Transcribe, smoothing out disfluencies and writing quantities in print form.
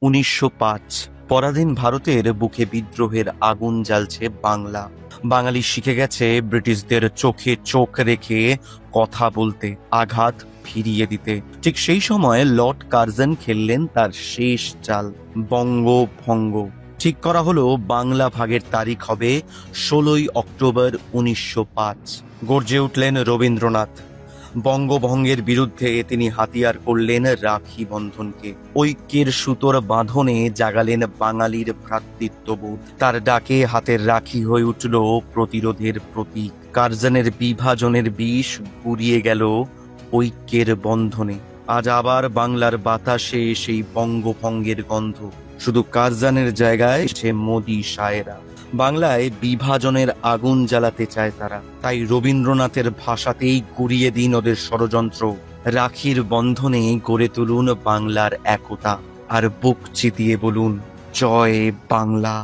1905 পরাধীন ভারতের বুকে বিদ্রোহের আগুন জ্বালছে বাংলা। বাঙালি শিখে গেছে ব্রিটিশদের চোখে চোখ রেখে কথা বলতে, আঘাত ফিরিয়ে দিতে। ঠিক সেই সময় লর্ড কার্জন খেললেন তার শেষ চাল, বঙ্গভঙ্গ। ঠিক করা হলো বাংলা ভাগের তারিখ হবে 16ই অক্টোবর 1905। গর্জে উঠলেন রবীন্দ্রনাথ। বঙ্গভঙ্গের বিরুদ্ধে তিনি হাতিয়ার করলেন রাখি বন্ধনকে। ঐক্যের সুতোর বাঁধনে জাগালেন বাঙালির ভ্রাতৃত্ববোধ। তার ডাকে হাতের রাখি হয়ে উঠল প্রতিরোধের প্রতীক। কার্জনের বিভাজনের বিষ গুড়িয়ে গেল ঐক্যের বন্ধনে। আজ আবার বাংলার বাতাসে সেই বঙ্গভঙ্গের গন্ধ। শুধু কার্জনের জায়গায় সে মোদি সায়েরা। বাংলায় বিভাজনের আগুন জ্বালাতে চায় তারা। তাই রবীন্দ্রনাথের ভাষাতেই গুড়িয়ে দিন ওদের ষড়যন্ত্র। রাখির বন্ধনে গড়ে তুলুন বাংলার একতা, আর বুক চিতিয়ে বলুন, জয় বাংলা।